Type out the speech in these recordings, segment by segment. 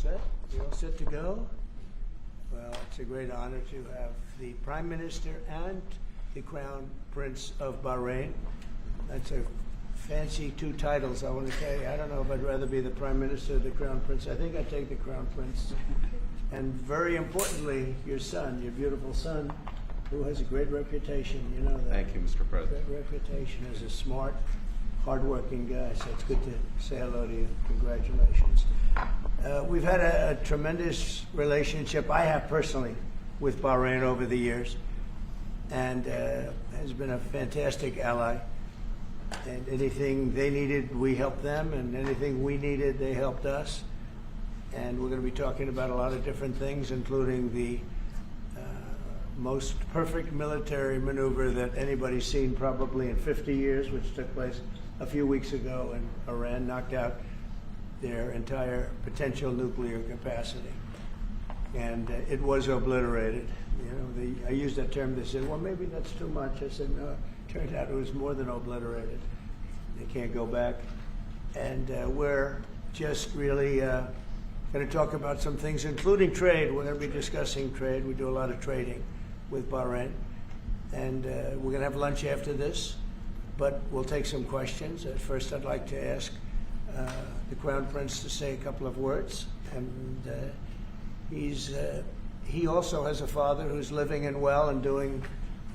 set? You all set to go? Well, it's a great honor to have the Prime Minister and the Crown Prince of Bahrain. That's a fancy two titles, I want to tell you. I don't know if I'd rather be the Prime Minister or the Crown Prince. I think I'd take the Crown Prince. And very importantly, your son, your beautiful son, who has a great reputation, you know that. Thank you, Mr. President. Great reputation as a smart, hardworking guy, so it's good to say hello to you. Congratulations. We've had a tremendous relationship, I have personally, with Bahrain over the years, and has been a fantastic ally. And anything they needed, we helped them, and anything we needed, they helped us. And we're going to be talking about a lot of different things, including the most perfect military maneuver that anybody's seen probably in 50 years, which took place a few weeks ago in Iran, knocked out their entire potential nuclear capacity. And it was obliterated. You know, I used that term. They said, well, maybe that's too much. I said, no, it turned out it was more than obliterated. They can't go back. And we're just really going to talk about some things, including trade. We're going to be discussing trade. We do a lot of trading with Bahrain. And we're going to have lunch after this, but we'll take some questions. At first, I'd like to ask the Crown Prince to say a couple of words. And he also has a father who's living and well and doing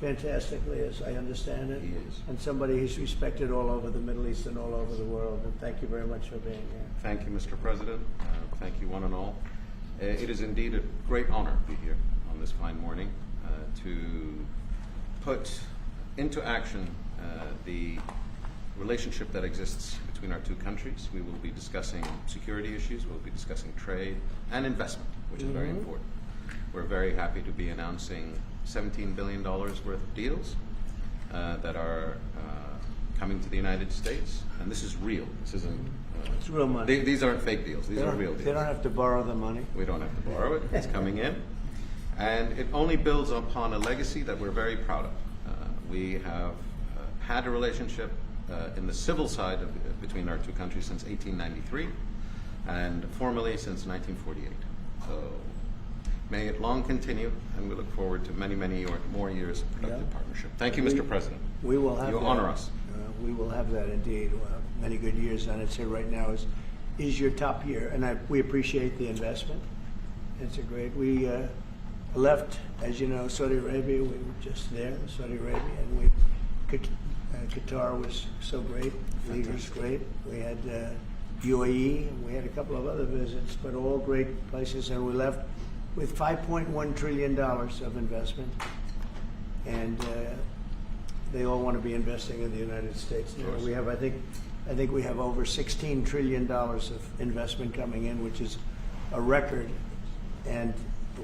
fantastically, as I understand it. He is. And somebody who's respected all over the Middle East and all over the world. And thank you very much for being here. Thank you, Mr. President. Thank you, one and all. It is indeed a great honor to be here on this fine morning to put into action the relationship that exists between our two countries. We will be discussing security issues, we'll be discussing trade and investment, which is very important. We're very happy to be announcing $17 billion worth of deals that are coming to the United States, and this is real. This isn't. It's real money. These aren't fake deals. These are real deals. They don't have to borrow the money. We don't have to borrow it. It's coming in, and it only builds upon a legacy that we're very proud of. We have had a relationship in the civil side between our two countries since 1893, and formally since 1948. So may it long continue, and we look forward to many, many more years of productive partnership. Thank you, Mr. President. We will have you that. Honor us. We will have that indeed. We'll have many good years, and I'd say right now is your top year, and we appreciate the investment. It's a great. We left, as you know, Saudi Arabia. We were just there in Saudi Arabia, and Qatar was so great. Leaders great. We had UAE, and we had a couple of other visits, but all great places, and we left with $5.1 trillion of investment, and they all want to be investing in the United States now. We have, I think we have over $16 trillion of investment coming in, which is a record, and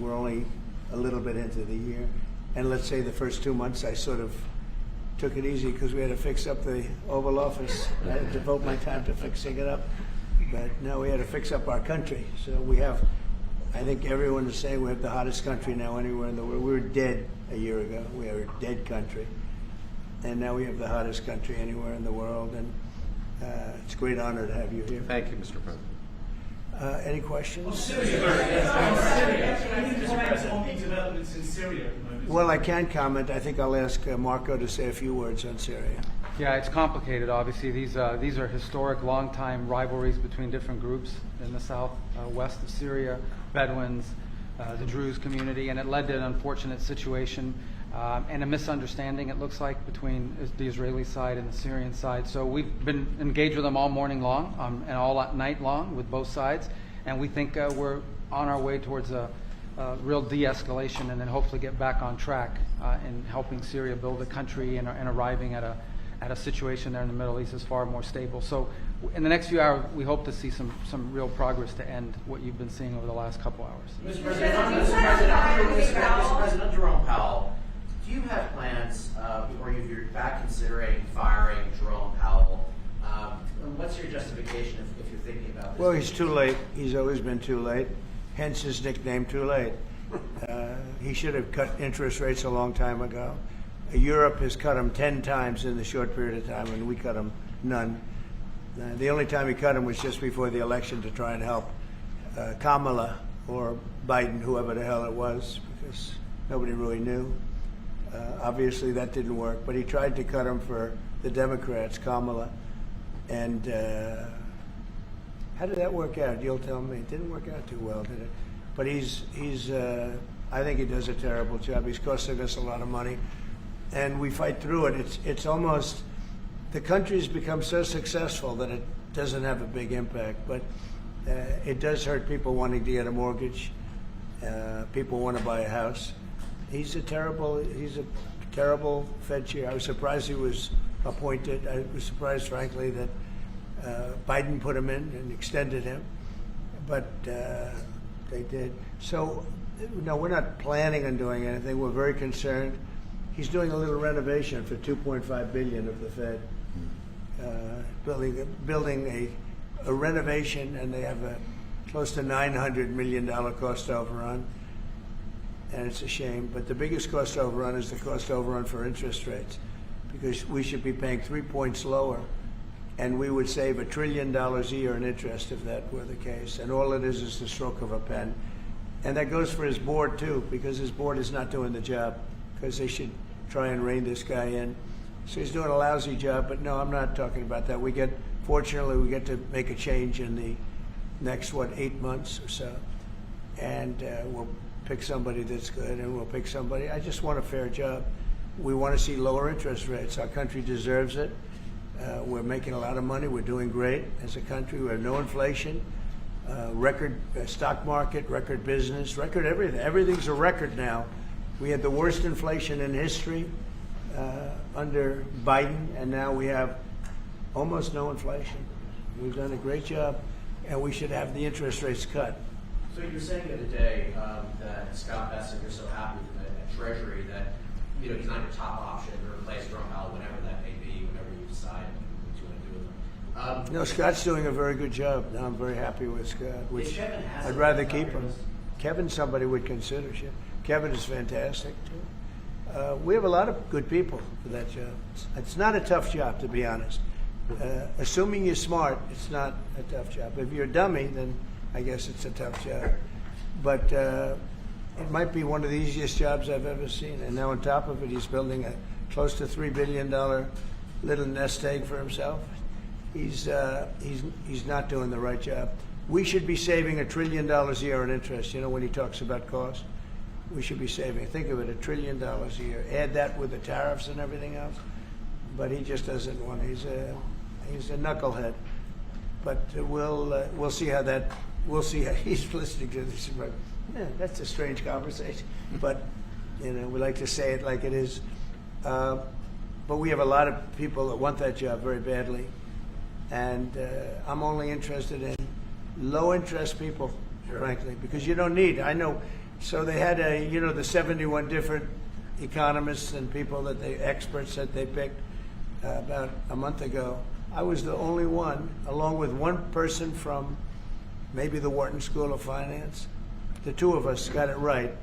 we're only a little bit into the year. And let's say the first 2 months I sort of took it easy because we had to fix up the Oval Office. I had to devote my time to fixing it up, but now we had to fix up our country. So we have, I think everyone is saying we have the hottest country now anywhere in the world. We were dead a year ago. We are a dead country. And now we have the hottest country anywhere in the world. And it's a great honor to have you here. Thank you, Mr. President. Any questions? Developments in Syria at the moment. Well, I can comment. I think I'll ask Marco to say a few words on Syria. Yeah, it's complicated, obviously. These are historic, long-time rivalries between different groups in the south-west of Syria, Bedouins, the Druze community, and it led to an unfortunate situation and a misunderstanding, it looks like, between the Israeli side and the Syrian side. So we've been engaged with them all morning long and all night long with both sides, and we think we're on our way towards a real de-escalation and then hopefully get back on track in helping Syria build a country and arriving at a situation there in the Middle East is far more stable. So in the next few hours, we hope to see some real progress to end what you've been seeing over the last couple hours. Mr. President, Jerome Powell, do you have plans, or you're back considering firing Jerome Powell? What's your justification if you're thinking about this? Well, he's too late. He's always been too late, hence his nickname, Too Late. He should have cut interest rates a long time ago. Europe has cut them 10 times in the short period of time, and we cut them none. The only time he cut them was just before the election to try and help Kamala or Biden, whoever the hell it was, because nobody really knew. Obviously, that didn't work, but he tried to cut him for the Democrats, Kamala. And how did that work out? You'll tell me. It didn't work out too well, did it? But I think he does a terrible job. He's costing us a lot of money, and we fight through it. It's almost, the country's become so successful that it doesn't have a big impact, but it does hurt people wanting to get a mortgage. People want to buy a house. He's a terrible Fed chair. I was surprised he was appointed. I was surprised, frankly, that Biden put him in and extended him, but they did. So, no, we're not planning on doing anything. We're very concerned. He's doing a little renovation for $2.5 billion of the Fed, building a renovation, and they have a close to $900 million cost overrun, and it's a shame. But the biggest cost overrun is the cost overrun for interest rates, because we should be paying 3 points lower, and we would save $1 trillion a year in interest if that were the case. And all it is the stroke of a pen. And that goes for his board, too, because his board is not doing the job, because they should try and rein this guy in. So he's doing a lousy job, but no, I'm not talking about that. Fortunately, we get to make a change in the next, 8 months or so. And we'll pick somebody that's good, and we'll pick somebody. I just want a fair job. We want to see lower interest rates. Our country deserves it. We're making a lot of money. We're doing great as a country. We have no inflation. Record stock market, record business, record everything. Everything's a record now. We had the worst inflation in history under Biden, and now we have almost no inflation. We've done a great job, and we should have the interest rates cut. So you're saying the other day that Scott Bessent, you're so happy with the Treasury that he's not your top option to replace Jerome Powell, whenever that may be, whenever you decide what you want to do with him. No, Scott's doing a very good job. No, I'm very happy with Scott, which I'd rather keep him. Kevin's somebody would consider. Kevin is fantastic, too. We have a lot of good people for that job. It's not a tough job, to be honest. Assuming you're smart, it's not a tough job. If you're a dummy, then I guess it's a tough job. But it might be one of the easiest jobs I've ever seen. And now on top of it, he's building a close to $3 billion little nest egg for himself. He's not doing the right job. We should be saving $1 trillion a year in interest. When he talks about cost, we should be saving. Think of it, $1 trillion a year. Add that with the tariffs and everything else. But he just doesn't want. He's a knucklehead. But we'll see how that. We'll see how he's listening to this. Yeah, that's a strange conversation. But we like to say it like it is. But we have a lot of people that want that job very badly. And I'm only interested in low-interest people, frankly, because you don't need. I know. So they had the 71 different economists and people experts that they picked about a month ago. I was the only one, along with one person from maybe the Wharton School of Finance. The two of us got it right.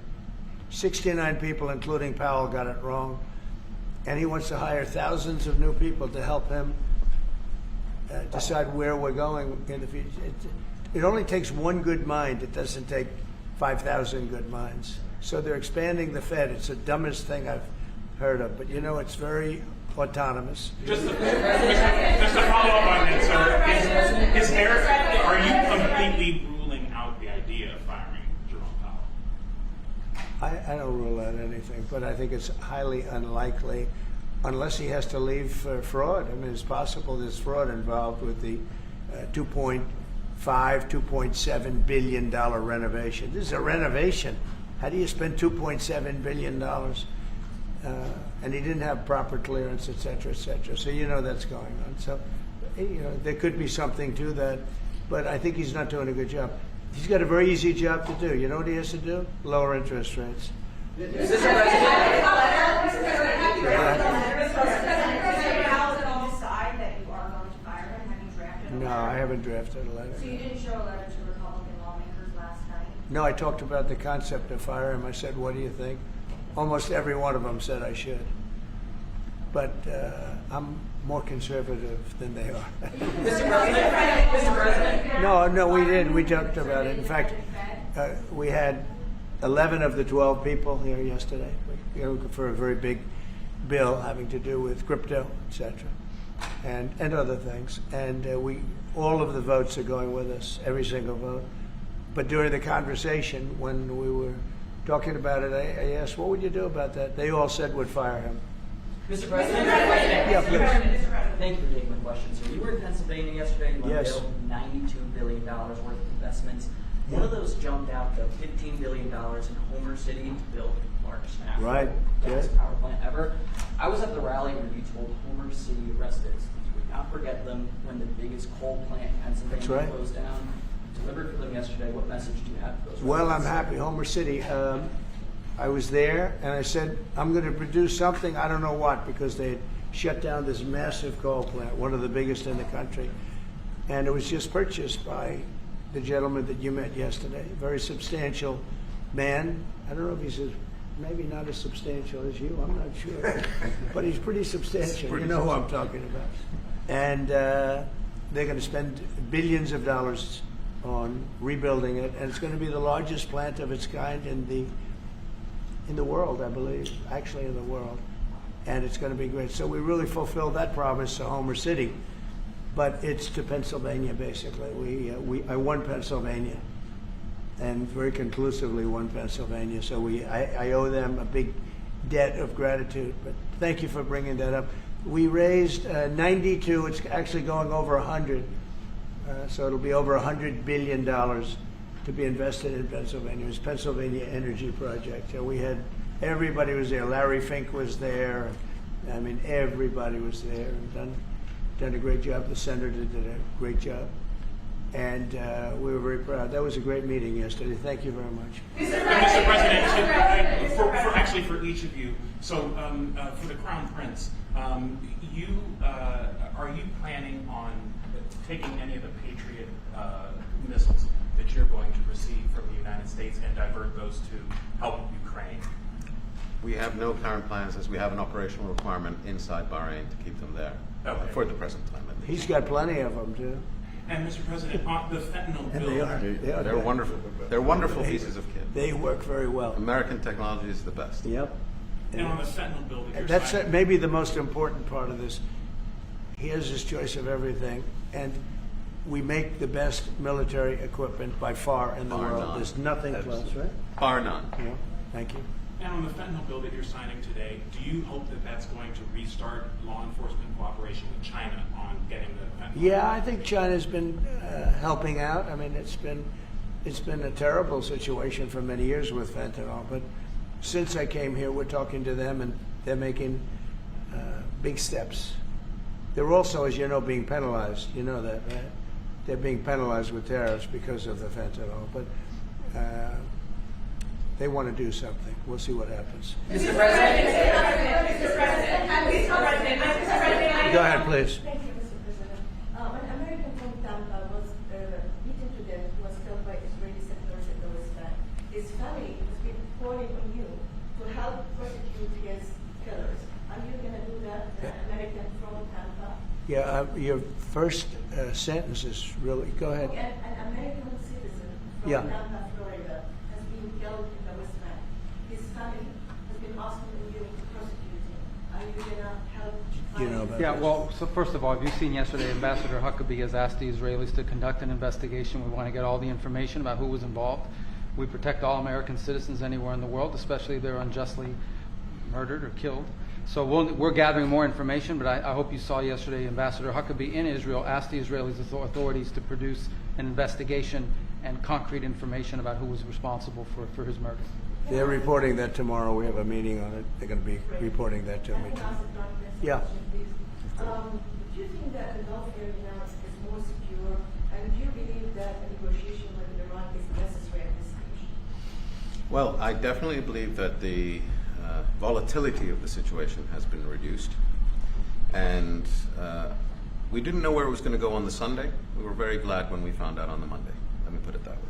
69 people, including Powell, got it wrong. And he wants to hire thousands of new people to help him decide where we're going in the future. It only takes one good mind. It doesn't take 5,000 good minds. So they're expanding the Fed. It's the dumbest thing I've heard of. But it's very autonomous. Just to follow up on that, sir, are you completely ruling out the idea of firing Jerome Powell? I don't rule out anything, but I think it's highly unlikely unless he has to leave for fraud. I mean, it's possible there's fraud involved with the $2.7 billion renovation. This is a renovation. How do you spend $2.7 billion? And he didn't have proper clearance, et cetera, et cetera. So that's going on. So there could be something to that, but I think he's not doing a good job. He's got a very easy job to do. You know what he has to do? Lower interest rates. Is this a No, I haven't drafted a letter. So you didn't show a letter to Republican lawmakers last night? No, I talked about the concept of fire him. I said, what do you think? Almost every one of them said I should. But I'm more conservative than they are. Mr. President, No, we did. We talked about it. In fact, we had 11 of the 12 people here yesterday for a very big bill having to do with crypto, etc., and other things. And all of the votes are going with us, every single vote. But during the conversation, when we were talking about it, I asked, what would you do about that? They all said would fire him. Mr. President, Yeah, please. thank you for taking my question, sir. You were in Pennsylvania yesterday. You Yes. unveiled $92 billion worth of investments. One of those jumped out to $15 billion in Homer City to build the largest natural Right, gas yeah. power plant ever. I was at the rally where you told Homer City residents you would not forget them when the biggest coal plant in Pennsylvania That's right. closed down. Delivered for them yesterday. What message do you have for those Well, I'm residents? happy. Homer City. I was there, and I said, I'm going to produce something, I don't know what, because they had shut down this massive coal plant, one of the biggest in the country. And it was just purchased by the gentleman that you met yesterday, a very substantial man. I don't know if he's maybe not as substantial as you, I'm not sure. But he's pretty substantial. You know who I'm talking about. And they're going to spend billions of dollars on rebuilding it, and it's going to be the largest plant of its kind in the world, I believe, actually in the world. And it's going to be great. So we really fulfilled that promise to Homer City, but it's to Pennsylvania, basically. I won Pennsylvania, and very conclusively won Pennsylvania. So I owe them a big debt of gratitude. But thank you for bringing that up. We raised 92. It's actually going over 100. So it'll be over $100 billion to be invested in Pennsylvania. It was Pennsylvania Energy Project. So we had, everybody was there. Larry Fink was there. I mean, everybody was there and done a great job. The senator did a great job. And we were very proud. That was a great meeting yesterday. Thank you very much. Mr. President, actually for each of you, so for the Crown Prince, are you planning on taking any of the Patriot missiles that you're going to receive from the United States and divert those to help Ukraine? We have no current plans, as we have an operational requirement inside Bahrain to keep them there for the present time. At least. He's got plenty of them, too. And Mr. President, on the fentanyl And bill, they are. They're wonderful. They're wonderful pieces of kit. They work very well. American technology is the best. Yep. and on the fentanyl bill that you're That's signing. maybe the most important part of this. He has his choice of everything, and we make the best military equipment by far in the Bar world. none. There's nothing close, right? Bar none. Yeah. Thank you. And on the fentanyl bill that you're signing today, do you hope that that's going to restart law enforcement cooperation with China on getting the fentanyl? Yeah, I think China's been helping out. I mean, it's been a terrible situation for many years with fentanyl, but since I came here, we're talking to them, and they're making big steps. They're also, as you know, being penalized. You know that, right? They're being penalized with tariffs because of the fentanyl, but they want to do something. We'll see what happens. Mr. President. Go ahead, please. Thank you, Mr. President. An American from Tampa was beaten to death, was killed by Israeli settlers in the West Bank. His family has been calling on you to help prosecute his killers. Are you going to do that, an American from Tampa? Yeah, your first sentence is really. Go ahead. An American citizen from Yeah. Tampa, Florida, has been killed in the West Bank. His family has been asking you to prosecute him. Are you going to help? You know about Yeah, this. well, so first of all, have you seen yesterday, Ambassador Huckabee has asked the Israelis to conduct an investigation. We want to get all the information about who was involved. We protect all American citizens anywhere in the world, especially if they're unjustly murdered or killed. So we're gathering more information, but I hope you saw yesterday Ambassador Huckabee in Israel asked the Israeli authorities to produce an investigation and concrete information about who was responsible for his murder. They're reporting that tomorrow. We have a meeting on it. They're going to be reporting that to me. Yeah. Do you think that the Gulf area now is more secure, and do you believe that a negotiation with Iran is necessary at this stage? Well, I definitely believe that the volatility of the situation has been reduced. And we didn't know where it was going to go on the Sunday. We were very glad when we found out on the Monday. Let me put it that way.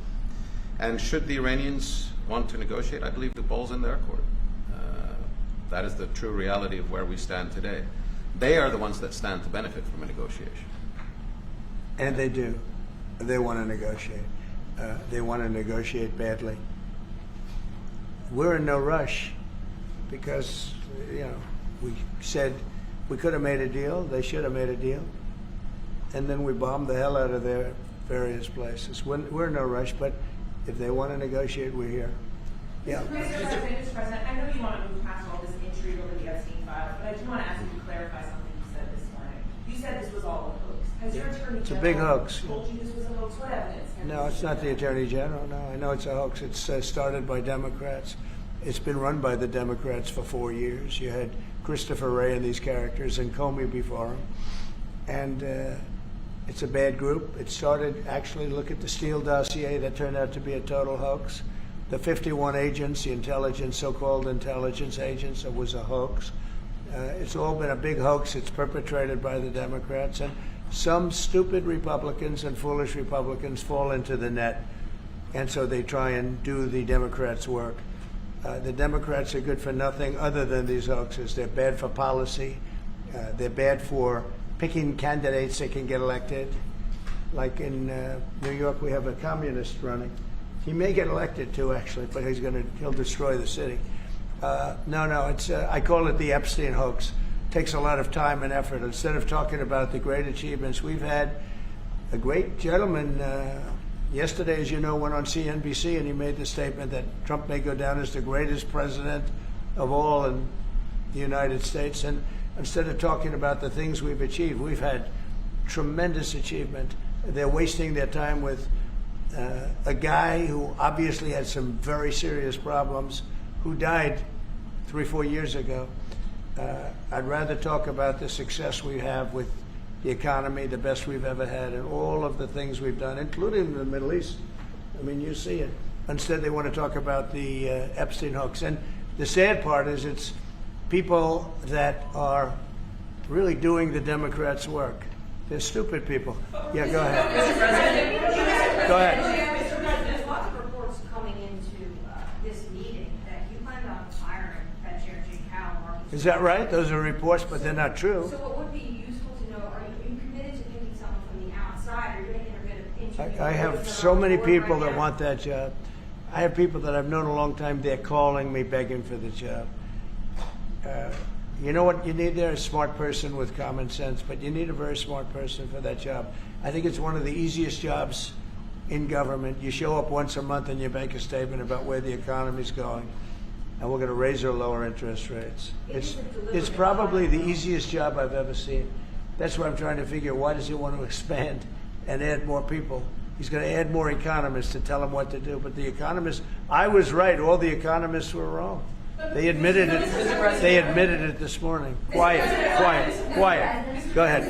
And should the Iranians want to negotiate, I believe the ball's in their court. That is the true reality of where we stand today. they are the ones that stand to benefit from a negotiation. And they do. They want to negotiate. They want to negotiate badly. We're in no rush because, we said we could have made a deal. They should have made a deal. And then we bombed the hell out of their various places. We're in no rush, but if they want to negotiate, we're here. Yeah. Mr. President, I know you want to move past all this intrigue over the Epstein files, but I do want to ask you to clarify something you said this morning. You said this was all a hoax. Has your Attorney It's a General big hoax. told you this was a hoax? What evidence? No, it's not the Attorney General. No, I know it's a hoax. It's started by Democrats. It's been run by the Democrats for 4 years. You had Christopher Wray and these characters and Comey before him. And it's a bad group. It started, actually, look at the Steele dossier that turned out to be a total hoax. The 51 agents, the intelligence, so-called intelligence agents, it was a hoax. It's all been a big hoax. It's perpetrated by the Democrats. And some stupid Republicans and foolish Republicans fall into the net. And so they try and do the Democrats' work. The Democrats are good for nothing other than these hoaxes. They're bad for policy. They're bad for picking candidates that can get elected. Like in New York, we have a communist running. He may get elected too, actually, but he'll destroy the city. No, it's I call it the Epstein hoax. It takes a lot of time and effort. Instead of talking about the great achievements, we've had a great gentleman yesterday, as you know, went on CNBC and he made the statement that Trump may go down as the greatest president of all in the United States. And instead of talking about the things we've achieved, we've had tremendous achievement. They're wasting their time with a guy who obviously had some very serious problems, who died 3-4 years ago. I'd rather talk about the success we have with the economy, the best we've ever had, and all of the things we've done, including the Middle East. I mean, you see it. Instead, they want to talk about the Epstein hoax. And the sad part is it's people that are really doing the Democrats' work. They're stupid people. Yeah, go ahead. Go ahead. Mr. President, there's lots of reports coming into this meeting that you planned on firing Fed Chair Jay Powell. Is that right? Those are reports, but they're not true. So what would be useful to know, are you committed to picking someone from the outside, or are you going to interview? I have so many people that want that job. I have people that I've known a long time. They're calling me, begging for the job. You know what you need there? A smart person with common sense, but you need a very smart person for that job. I think it's one of the easiest jobs in government. You show up once a month and you make a statement about where the economy's going, and we're going to raise or lower interest rates. It's probably the easiest job I've ever seen. That's why I'm trying to figure, why does he want to expand and add more people? He's going to add more economists to tell him what to do. But the economists, I was right. All the economists were wrong. They admitted it. They admitted it this morning. Quiet. Go ahead.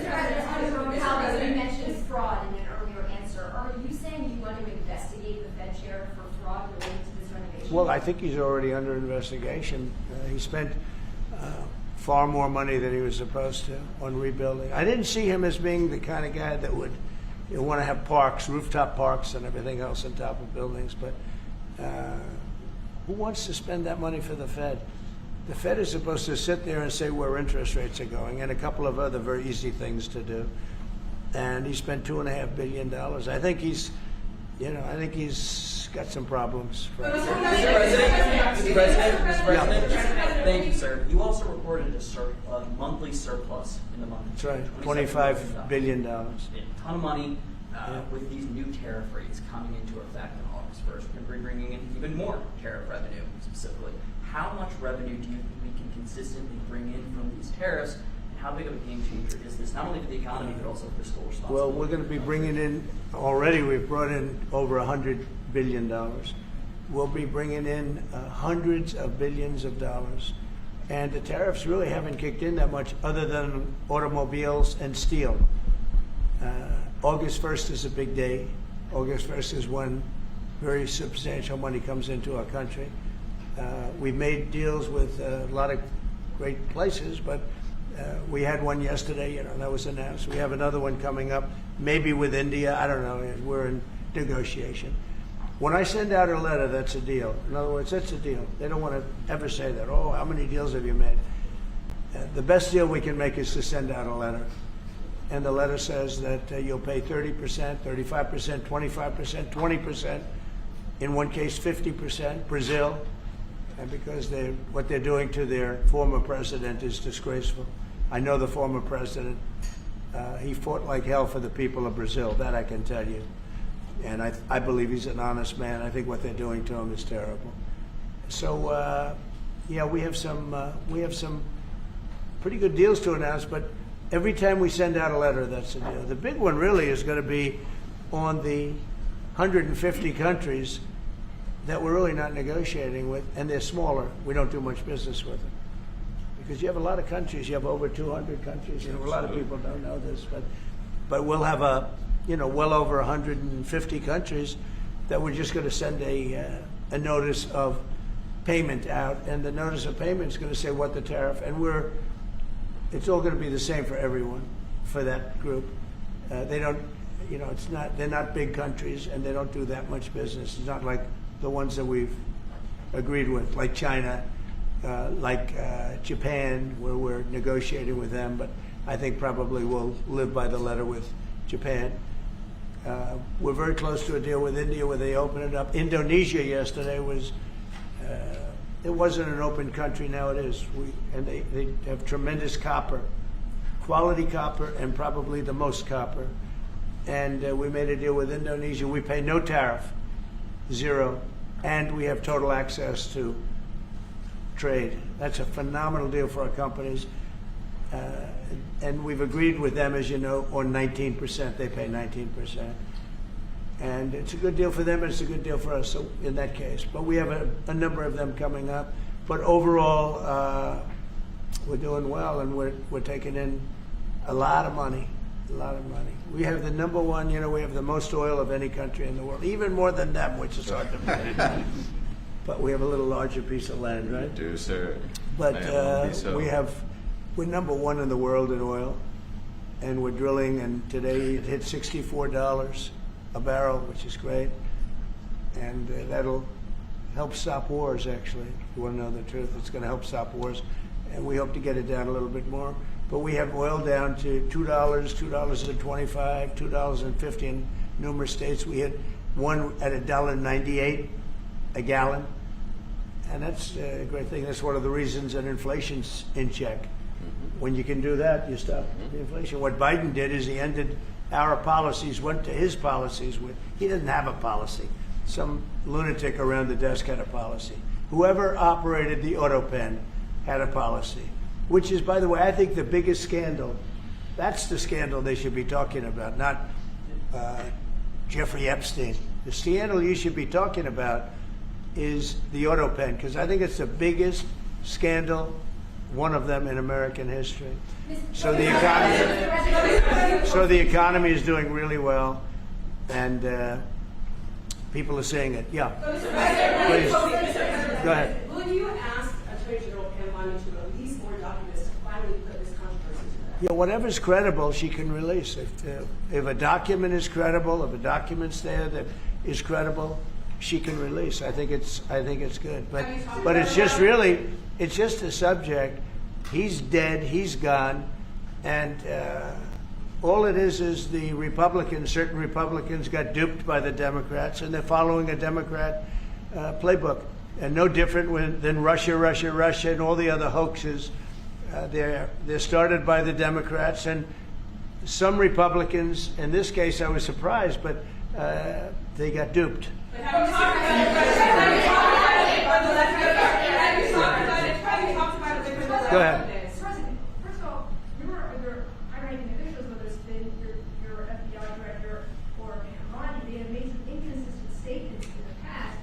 You mentioned fraud in an earlier answer. Are you saying you want to investigate the Fed chair for fraud related to this renovation? Well, I think he's already under investigation. He spent far more money than he was supposed to on rebuilding. I didn't see him as being the kind of guy that would want to have parks, rooftop parks and everything else on top of buildings. But who wants to spend that money for the Fed? The Fed is supposed to sit there and say where interest rates are going and a couple of other very easy things to do. And he spent $2.5 billion. I think he's got some problems. Mr. President, thank you, sir. You also reported a monthly surplus in the month. That's right, $25 billion. A ton of money with these new tariff rates coming into effect on August 1st. We're going to be bringing in even more tariff revenue specifically. How much revenue do you think we can consistently bring in from these tariffs? And how big of a game changer is this, not only for the economy, but also for fiscal responsibility? Well, we're going to be bringing in, already we've brought in over $100 billion. We'll be bringing in hundreds of billions of dollars. And the tariffs really haven't kicked in that much other than automobiles and steel. August 1st is a big day. August 1st is when very substantial money comes into our country. We've made deals with a lot of great places, but we had one yesterday, that was announced. We have another one coming up, maybe with India. I don't know. We're in negotiation. When I send out a letter, that's a deal. In other words, that's a deal. They don't want to ever say that. Oh, how many deals have you made? The best deal we can make is to send out a letter. And the letter says that you'll pay 30%, 35%, 25%, 20%, in one case 50%, Brazil, and because what they're doing to their former president is disgraceful. I know the former president. He fought like hell for the people of Brazil, that I can tell you. And I believe he's an honest man. I think what they're doing to him is terrible. So, yeah, we have some pretty good deals to announce, but every time we send out a letter, that's a deal. The big one really is going to be on the 150 countries that we're really not negotiating with, and they're smaller. We don't do much business with them. Because you have a lot of countries, you have over 200 countries, and a lot of people don't know this, but we'll have well over 150 countries that we're just going to send a notice of payment out, and the notice of payment is going to say what the tariff, and it's all going to be the same for everyone, for that group. They don't, they're not big countries, and they don't do that much business. It's not like the ones that we've agreed with, like China, like Japan, where we're negotiating with them, but I think probably we'll live by the letter with Japan. We're very close to a deal with India where they open it up. Indonesia yesterday was, it wasn't an open country, now it is. And they have tremendous copper, quality copper, and probably the most copper. And we made a deal with Indonesia. We pay no tariff, zero, and we have total access to trade. That's a phenomenal deal for our companies. And we've agreed with them, as you know, on 19%. They pay 19%. And it's a good deal for them, and it's a good deal for us, so in that case. But we have a number of them coming up. But overall, we're doing well, and we're taking in a lot of money, a lot of money. We have the number one, we have the most oil of any country in the world, even more than them, which is hard to believe. But we have a little larger piece of land, right? You do, sir. But so. we're number one in the world in oil, and we're drilling, and today it hit $64 a barrel, which is great, and that'll help stop wars, actually. If you want to know the truth, it's going to help stop wars, and we hope to get it down a little bit more. But we have oil down to $2, $2.25, $2.50 in numerous states. We hit one at $1.98 a gallon, and that's a great thing. That's one of the reasons that inflation's in check. When you can do that, you stop the inflation. What Biden did is he ended our policies, went to his policies. He didn't have a policy. Some lunatic around the desk had a policy. Whoever operated the auto pen had a policy, which is, by the way, I think the biggest scandal. That's the scandal they should be talking about, not Jeffrey Epstein. The scandal you should be talking about is the auto pen, because I think it's the biggest scandal, one of them in American history. So the economy is doing really well, and people are saying it. Yeah. Please. Go ahead. Will you ask Attorney General Pam Bondi to release more documents to finally put this controversy to bed? Yeah, whatever's credible, she can release. If a document is credible, if a document's there that is credible, she can release. I think it's good. But it's just a subject. He's dead. He's gone, and all it is the Republicans. Certain Republicans got duped by the Democrats, and they're following a Democrat playbook, and no different than Russia, and all the other hoaxes. They're started by the Democrats, and some Republicans. In this case, I was surprised, but they got duped. Go ahead. President, first of all, you were under high-ranking officials, whether it's been your FBI director or Pam Bondi, they have made some inconsistent statements in the past.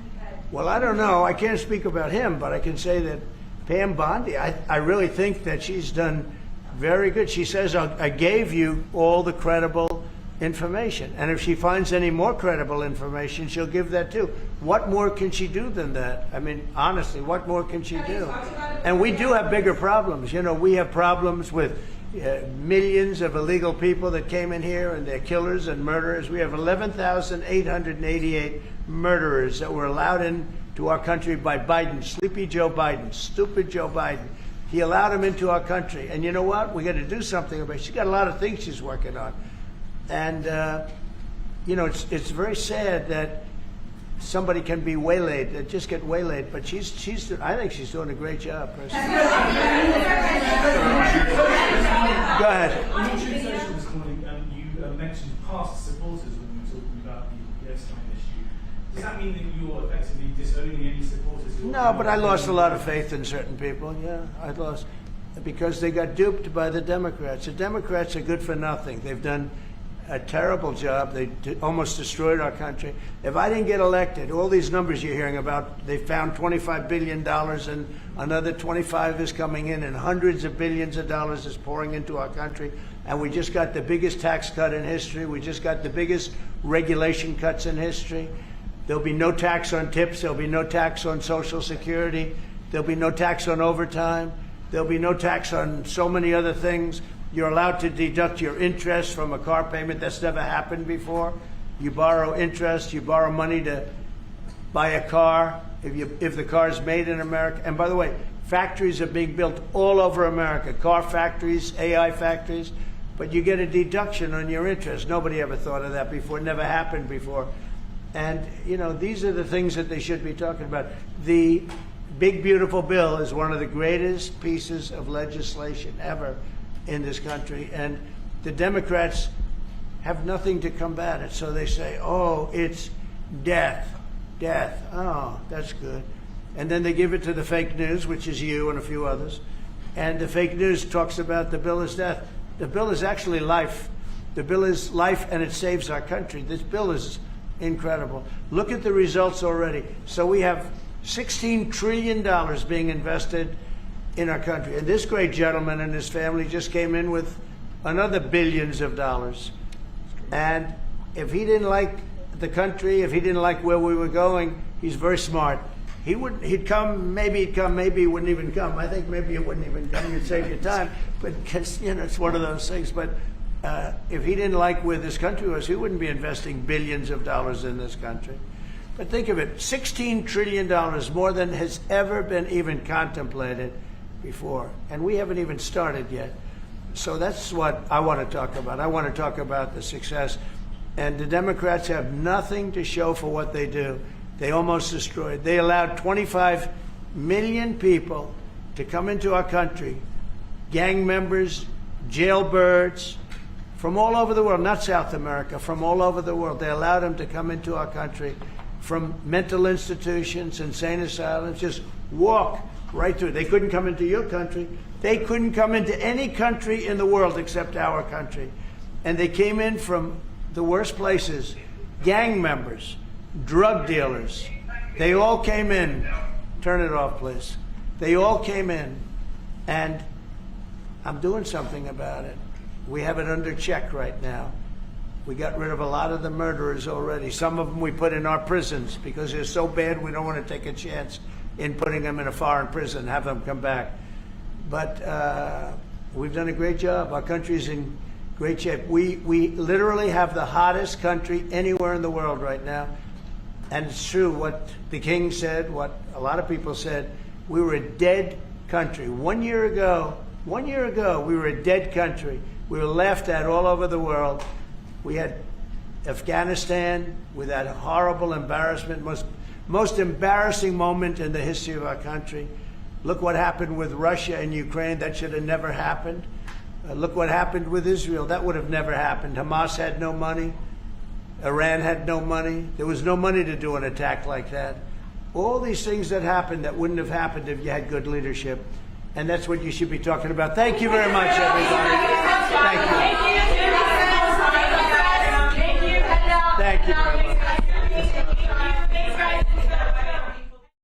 Well, I don't know. I can't speak about him, but I can say that Pam Bondi, I really think that she's done very good. She says, I gave you all the credible information. And if she finds any more credible information, she'll give that too. What more can she do than that? I mean, honestly, what more can she do? And we do have bigger problems. We have problems with millions of illegal people that came in here, and they're killers and murderers. We have 11,888 murderers that were allowed into our country by Biden, sleepy Joe Biden, stupid Joe Biden. He allowed them into our country. And you know what? We got to do something about it. She's got a lot of things she's working on. And, you know, it's very sad that somebody can be waylaid, just get waylaid. But I think she's doing a great job, personally. Go ahead. In your Tube Social this morning, you mentioned past supporters when you were talking about the airtime issue. Does that mean that you're effectively disowning any supporters? No, but I lost a lot of faith in certain people. Yeah, I lost because they got duped by the Democrats. The Democrats are good for nothing. They've done a terrible job. They almost destroyed our country. If I didn't get elected, all these numbers you're hearing about, they found $25 billion and another 25 is coming in and hundreds of billions of dollars is pouring into our country. And we just got the biggest tax cut in history. We just got the biggest regulation cuts in history. There'll be no tax on tips. There'll be no tax on Social Security. There'll be no tax on overtime. There'll be no tax on so many other things. You're allowed to deduct your interest from a car payment. That's never happened before. You borrow interest. You borrow money to buy a car if the car is made in America. And by the way, factories are being built all over America. Car factories, AI factories. But you get a deduction on your interest. Nobody ever thought of that before. It never happened before. And, you know, these are the things that they should be talking about. The big, beautiful bill is one of the greatest pieces of legislation ever in this country. And the Democrats have nothing to combat it. So they say, oh, it's death. Death. Oh, that's good. And then they give it to the fake news, which is you and a few others. And the fake news talks about the bill is death. The bill is actually life. The bill is life, and it saves our country. This bill is incredible. Look at the results already. So we have $16 trillion being invested in our country. And this great gentleman and his family just came in with another billions of dollars. And if he didn't like the country, if he didn't like where we were going, he's very smart. He'd come, maybe he wouldn't even come. I think maybe he wouldn't even come. You'd save your time. But, because, you know, it's one of those things. But if he didn't like where this country was, he wouldn't be investing billions of dollars in this country. But think of it, $16 trillion, more than has ever been even contemplated before. And we haven't even started yet. So that's what I want to talk about. I want to talk about the success. And the Democrats have nothing to show for what they do. They almost destroyed. They allowed 25 million people to come into our country, gang members, jailbirds, from all over the world, not South America, from all over the world. They allowed them to come into our country from mental institutions, insane asylums, just walk right through. They couldn't come into your country. They couldn't come into any country in the world except our country. And they came in from the worst places, gang members, drug dealers. They all came in. Turn it off, please. They all came in, and I'm doing something about it. We have it under check right now. We got rid of a lot of the murderers already. Some of them we put in our prisons because they're so bad we don't want to take a chance in putting them in a foreign prison, have them come back. But we've done a great job. Our country's in great shape. We literally have the hottest country anywhere in the world right now. And it's true what the king said, what a lot of people said. We were a dead country. 1 year ago, we were a dead country. We were laughed at all over the world. We had Afghanistan with that horrible embarrassment, most embarrassing moment in the history of our country. Look what happened with Russia and Ukraine. That should have never happened. Look what happened with Israel. That would have never happened. Hamas had no money. Iran had no money. There was no money to do an attack like that. All these things that happened that wouldn't have happened if you had good leadership. And that's what you should be talking about. Thank you very much, everybody. Thank you. Thank you.